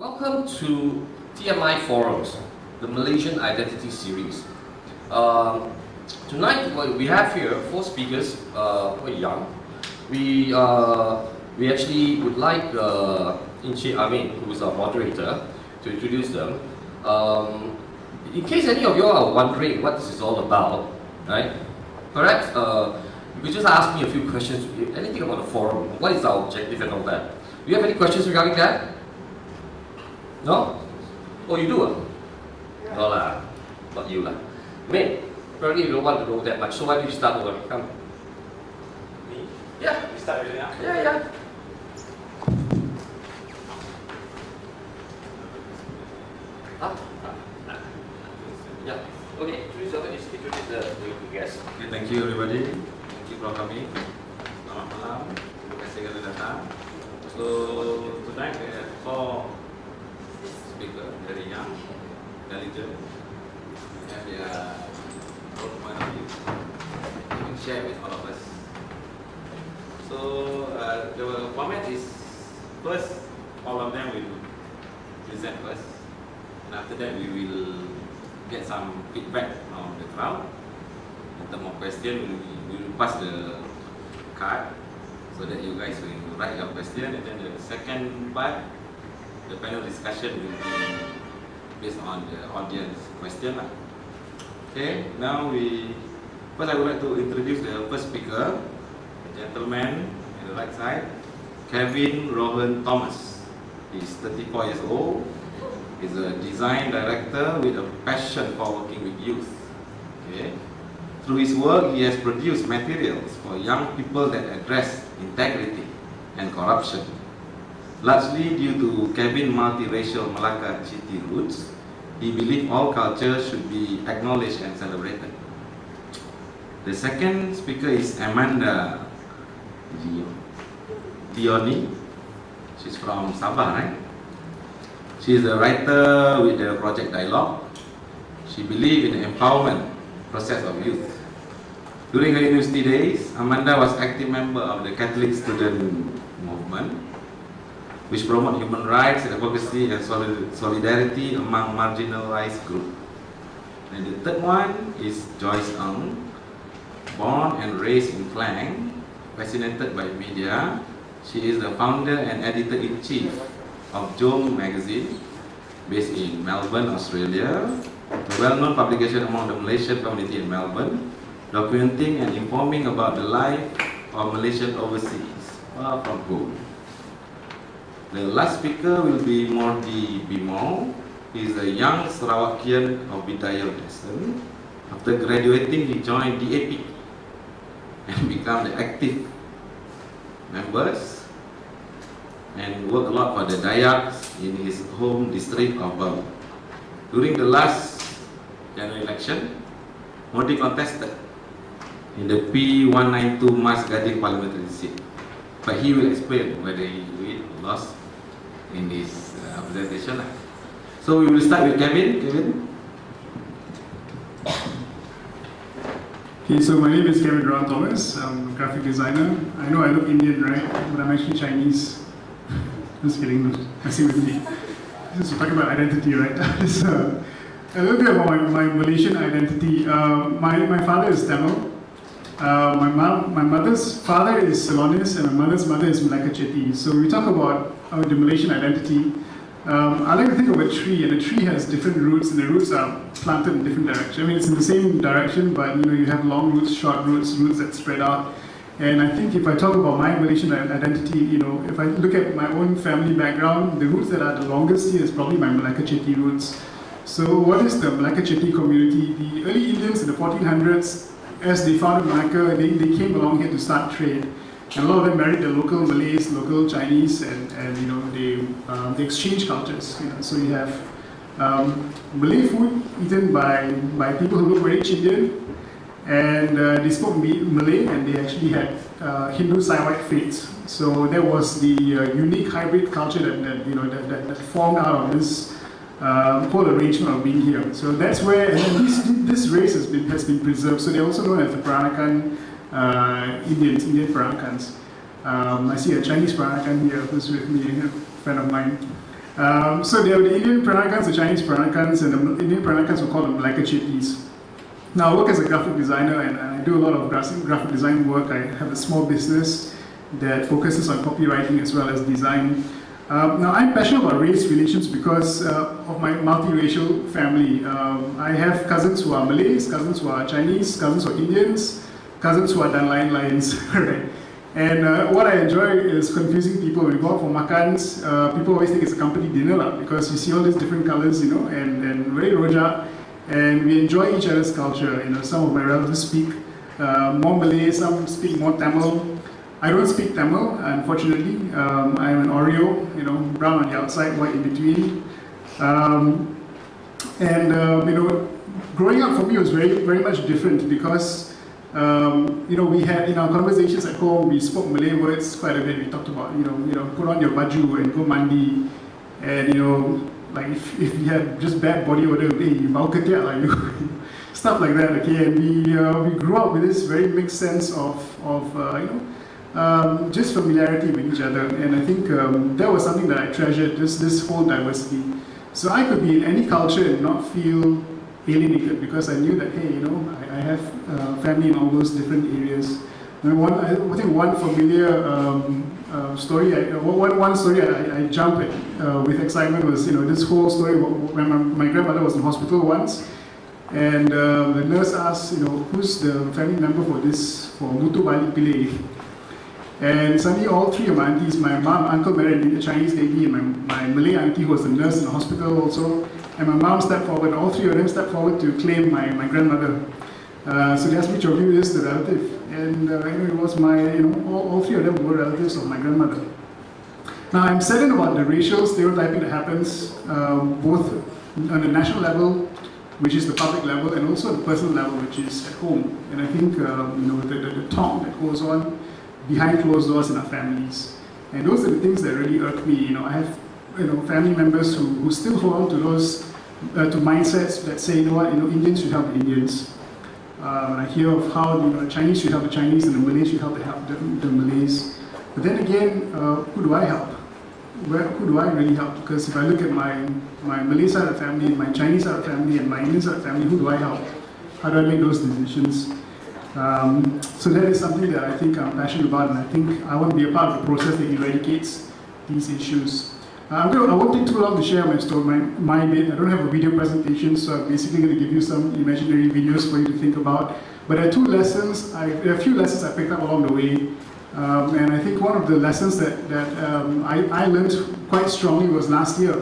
Welcome to TMI Forums, the Malaysian Identity Series. Tonight we have here 4 speakers who are young. We actually would like Inchi Amin, who is our moderator, to introduce them. In case any of you are wondering what this is all about, right? Perhaps you could just ask me a few questions. Anything about the forum? What is our objective and all that? Do you have any questions regarding that? No? Oh, you do? No lah, not you lah. Mate, apparently you don't want to know that much, so why don't you start over? Come. Me? Yeah. We start already now? Yeah. Huh? Yeah. Okay, introduce the guest. Okay, thank you everybody. Thank you for coming. Selamat malam. Terima kasih kerana datang. So tonight we have 4 speakers, very young, intelligent, and they are role point of view. They can share with all of us. So the format is first all of them will present first, and after that we will get some feedback from the crowd. In terms of question, we will pass the card so that you guys will write your question, and then the second part, the panel discussion will be based on the audience question. Okay, now first I would like to introduce the first speaker, the gentleman on the right side, Kevin Rohan Thomas. He's 34 years old. He's a design director with a passion for working with youth. Okay. Through his work, he has produced materials for young people that address integrity and corruption. Largely due to Kevin's multiracial Melaka Chitty roots, he believes all cultures should be acknowledged and celebrated. The second speaker is Amanda Dioni. She's from Sabah, right? She is a writer with the project Dialogue. She believes in the empowerment process of youth. During her university days, Amanda was active member of the Catholic student movement, which promote human rights, advocacy, and solidarity among marginalized groups. And the third one is Joyce Ng, born and raised in Klang, fascinated by media. She is the founder and editor-in-chief of Jom magazine, based in Melbourne, Australia, a well-known publication among the Malaysian community in Melbourne, documenting and informing about the life of Malaysian overseas, far from home. The last speaker will be Mordi Bimol. He is a young Sarawakian of Bidayah Descent. After graduating, he joined DAP and became the active members and worked a lot for the Dayaks in his home district of Bau. During the last general election, Modi contested in the P192 Mas Gading parliamentary seat, but he will explain whether he lost in this presentation. So we will start with Kevin. Okay, so my name is Kevin Rohan Thomas. I'm a graphic designer. I know I look Indian, right? But I'm actually Chinese. Just kidding, messing with me. Just talking about identity, right? A little bit about my Malaysian identity. My father is Tamil. My mother's father is Ceylonese, and my mother's mother is Melaka Chitty. So we talk about the Malaysian identity. I like to think of a tree, and a tree has different roots, and the roots are planted in different directions. I mean, it's in the same direction, but you have long roots, short roots, roots that spread out. And I think if I talk about my Malaysian identity, if I look at my own family background, the roots that are the longest here is probably my Melaka Chitty roots. So what is the Melaka Chitty community? The early Indians in the 1400s, as they founded Malacca, they came along here to start trade. And a lot of them married the local Malays, local Chinese, and they exchange cultures. So you have Malay food eaten by people who look very Indian, and they spoke Malay, and they actually had Hindu Saivite faiths. So that was the unique hybrid culture that formed out of this whole arrangement of being here. So that's where, and then this race has been preserved. So they're also known as the Peranakan Indian Peranakans. I see a Chinese Peranakan here who's with me, a friend of mine. So there were the Indian Peranakans, the Chinese Peranakans, and the Indian Peranakans were called the Melaka Chitties. Now I work as a graphic designer and I do a lot of graphic design work. I have a small business that focuses on copywriting as well as design. Now I'm passionate about race relations because of my multiracial family. I have cousins who are Malays, cousins who are Chinese, cousins who are Indians, cousins who are Dan Lions, right? And what I enjoy is confusing people. When we go out for makans, people always think it's a company dinner because you see all these different colors, and very rojak. And we enjoy each other's culture. Some of my relatives speak more Malay, some speak more Tamil. I don't speak Tamil, unfortunately. I'm an Oreo, brown on the outside, white in between. Growing up for me was very, very much different because, we had in our conversations at home, we spoke Malay words quite a bit. We talked about, put on your baju and go mandi, and like if you had just bad body odor, hey, you like stuff like that. Okay, and we grew up with this very mixed sense of just familiarity with each other, and I think that was something that I treasured. This whole diversity, so I could be in any culture and not feel alienated because I knew that hey, I have family in all those different areas. And I think one familiar story, one story I jumped at with excitement was this whole story when my grandmother was in hospital once, and the nurse asked who's the family member for Mutu Bali Pillai, and suddenly all three of my aunties, my mom, uncle married a Chinese lady, and my Malay auntie who was a nurse in the hospital also, and my mom stepped forward. All three of them stepped forward to claim my grandmother. So they asked me which of you is the relative, and it was all three of them were relatives of my grandmother. Now I'm saddened about the racial stereotyping that happens both on the national level, which is the public level, and also the personal level, which is at home. And I think the talk that goes on behind closed doors in our families, and those are the things that really irk me. I have family members who still hold on to those to mindsets that say Indians should help the Indians. I hear of how the Chinese should help the Chinese and the Malays should help the Malays. But then again, who do I help? Who do I really help? Because if I look at my Malay side of the family, my Chinese side of the family, and my Indian side of the family, who do I help? How do I make those decisions? So that is something that I think I'm passionate about, and I think I want to be a part of the process that eradicates these issues. I won't take too long to share my story, my bit. I don't have a video presentation, so I'm basically going to give you some imaginary videos for you to think about. But there are a few lessons I picked up along the way. And I think one of the lessons that I learned quite strongly was last year.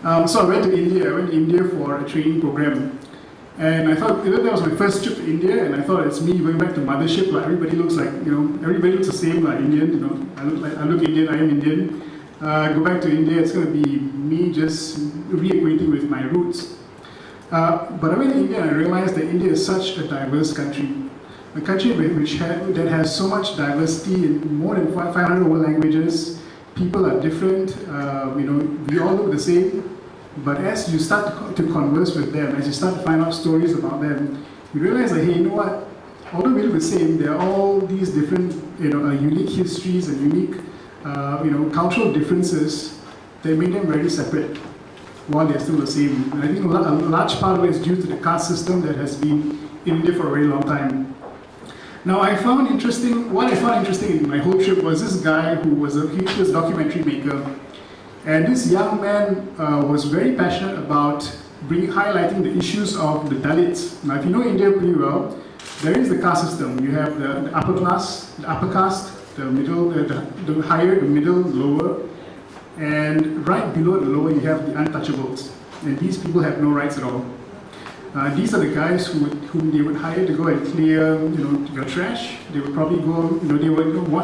So I went to India for a training program. And I thought, that was my first trip to India, and I thought it's me going back to mothership, like everybody looks like, everybody looks the same, like Indian, I look Indian, I am Indian. Go back to India, it's going to be me just reacquainting with my roots. But I went to India and I realized that India is such a diverse country. A country that has so much diversity in more than 500 over languages. People are different, we all look the same. But as you start to converse with them, as you start to find out stories about them, you realize that, hey, although we look the same, there are all these different, unique histories and unique cultural differences that make them very separate while they're still the same. And I think a large part of it is due to the caste system that has been in India for a very long time. Now, what I found interesting in my whole trip was this guy who was a documentary maker. And this young man was very passionate about highlighting the issues of the Dalits. Now, if you know India pretty well, there is the caste system. You have the upper class, the upper caste, the middle, the higher, the middle, the lower, and right below the lower you have the untouchables. And these people have no rights at all. These are the guys whom they would hire to go and clear, your trash. They would probably go,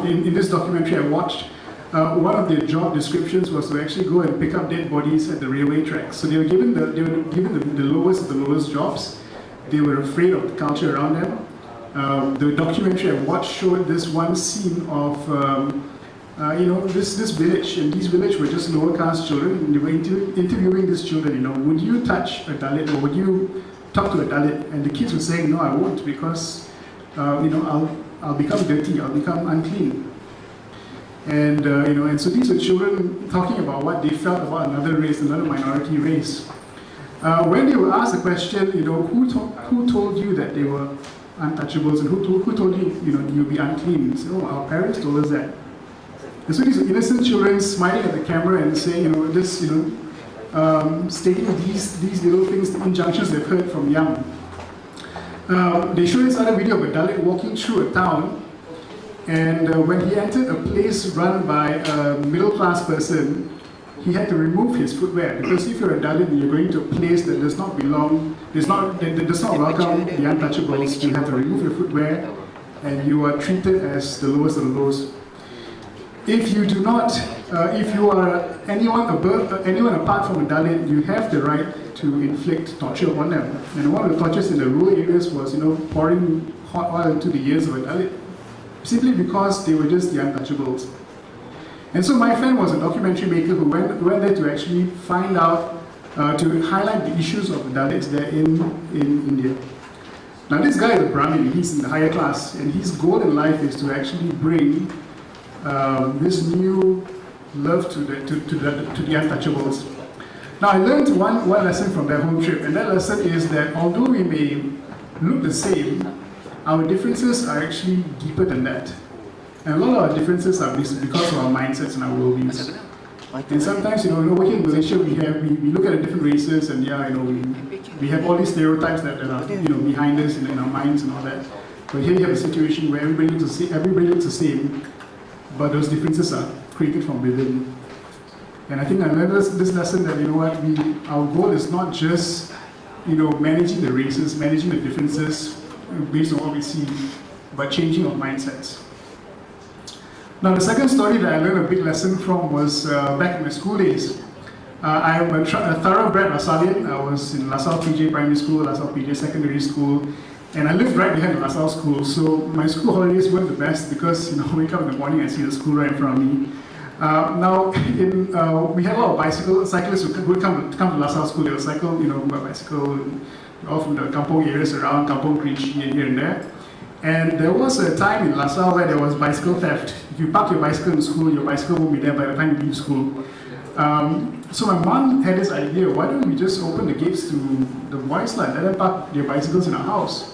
in this documentary I watched, one of their job descriptions was to actually go and pick up dead bodies at the railway tracks. So they were given the lowest of the lowest jobs. They were afraid of the culture around them. The documentary I watched showed this one scene of this village, and these villages were just lower caste children, and they were interviewing these children. Would you touch a Dalit, or would you talk to a Dalit? And the kids were saying, no, I won't, because I'll become dirty, I'll become unclean. And and so these were children talking about what they felt about another race, another minority race. When they were asked the question, who told you that they were untouchables, and who told you, you'll be unclean? So, our parents told us that. And so these are innocent children smiling at the camera and saying, stating these little things, the injunctions they've heard from young. They showed this other video of a Dalit walking through a town, and when he entered a place run by a middle-class person, he had to remove his footwear, because if you're a Dalit and you're going to a place that does not belong, that does not welcome the untouchables, you have to remove your footwear, and you are treated as the lowest of the lowest. If you do not, if you are anyone apart from a Dalit, you have the right to inflict torture on them. And one of the tortures in the rural areas was, pouring hot oil into the ears of a Dalit, simply because they were just the untouchables. And so my friend was a documentary maker who went there to actually find out, to highlight the issues of the Dalits there in India. Now this guy is a Brahmin, he's in the higher class, and his goal in life is to actually bring this new love to the untouchables. Now I learned one lesson from that home trip, and that lesson is that although we may look the same, our differences are actually deeper than that. And a lot of our differences are because of our mindsets and our worldviews. And sometimes, over here in Malaysia, we look at the different races, and we have all these stereotypes that are behind us and in our minds and all that. But here you have a situation where everybody looks the same, but those differences are created from within. And I think I learned this lesson that our goal is not just managing the races, managing the differences based on what we see, but changing our mindsets. Now the second story that I learned a big lesson from was back in my school days. I am a thoroughbred Lasallian. I was in LaSalle PJ Primary School, LaSalle PJ Secondary School, and I lived right behind the LaSalle School. So my school holidays weren't the best because I wake up in the morning and see the school right in front of me. We had a lot of cyclists who would come to LaSalle School. They would cycle, by bicycle, all from the kampong areas around, Kampong Kerinci here and there. And there was a time in LaSalle where there was bicycle theft. If you park your bicycle in school, your bicycle won't be there by the time you leave school. So my mom had this idea, why don't we just open the gates to the boys and let them park their bicycles in our house?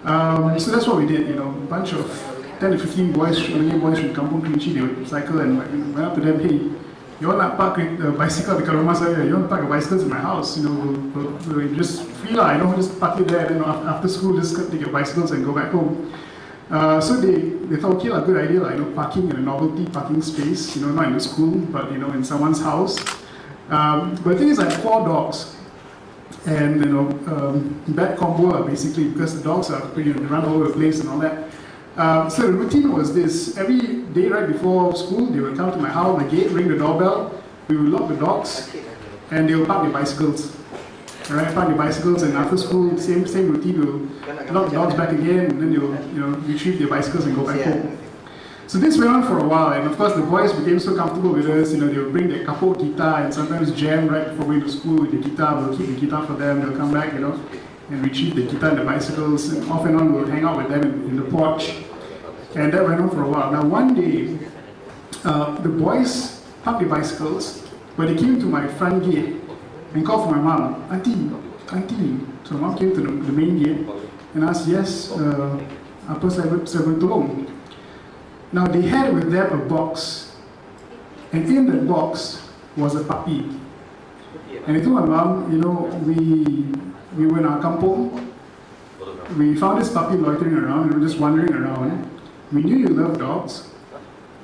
So that's what we did, a bunch of 10 to 15 boys from Kampong Kerinci, they would cycle, and went up to them, hey, you want to park a bicycle dekat rumah saya, you want to park your bicycles in my house, we'll just free lah, just park it there, and then after school just take your bicycles and go back home. So they thought, okay, good idea, parking in a novelty parking space, not in the school, but in someone's house. But the thing is, I had 4 dogs, and bad combo basically, because the dogs are they run all over the place and all that. So the routine was this: every day right before school, they would come to my house, my gate, ring the doorbell, we would lock the dogs, and they would park their bicycles. Alright, park their bicycles, and after school, same routine, we'll lock the dogs back again, and then they will retrieve their bicycles and go back home. So this went on for a while, and of course the boys became so comfortable with us, they would bring their kapok guitar and sometimes jam right before going to school with the guitar. We'll keep the guitar for them, they'll come back, and retrieve the guitar and the bicycles, and off and on we'll hang out with them in the porch. And that went on for a while. Now one day, the boys parked their bicycles, but they came to my front gate and called for my mom, Auntie. So mom came to the main gate and asked, yes, apa saya boleh tolong? Now they had with them a box, and in that box was a puppy. And I told my mom, we were in our kampong, we found this puppy loitering around, and we were just wandering around. We knew you loved dogs,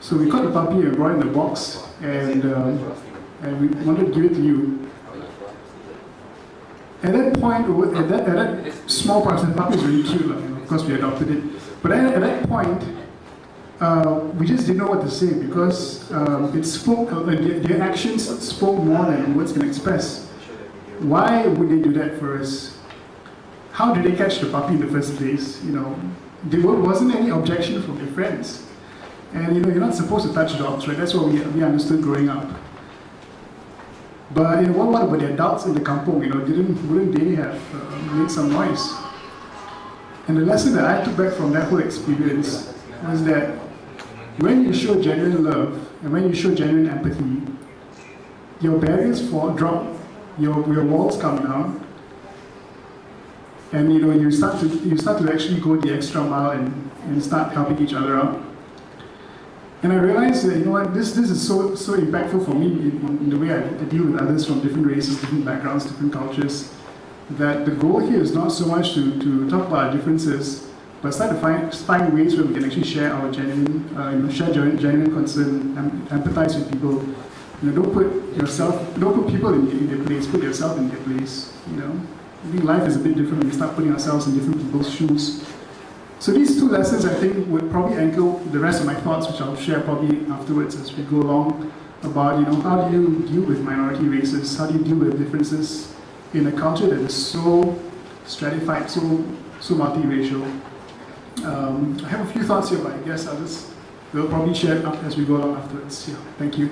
so we caught the puppy and brought it in the box, and we wanted to give it to you. At that point, at that small part, the puppy was really cute, of course we adopted it. But at that point, we just didn't know what to say, because it spoke, their actions spoke more than words can express. Why would they do that for us? How did they catch the puppy in the first place? There wasn't any objection from their friends. And you're not supposed to touch dogs, right? That's what we understood growing up. But what about the adults in the kampong? Wouldn't they have made some noise? And the lesson that I took back from that whole experience was that when you show genuine love and when you show genuine empathy, your barriers drop, your walls come down, and you start to actually go the extra mile and start helping each other out. And I realized that this is so impactful for me in the way I deal with others from different races, different backgrounds, different cultures, that the goal here is not so much to talk about our differences, but start to find ways where we can actually share our genuine concern, empathize with people. Don't put people in their place, put yourself in their place. I think life is a bit different when we start putting ourselves in different people's shoes. So these two lessons, I think, would probably anchor the rest of my thoughts, which I'll share probably afterwards as we go along, about how do you deal with minority races, how do you deal with differences in a culture that is so stratified, so multiracial. I have a few thoughts here, but I guess we'll probably share it up as we go along afterwards. Yeah, thank you.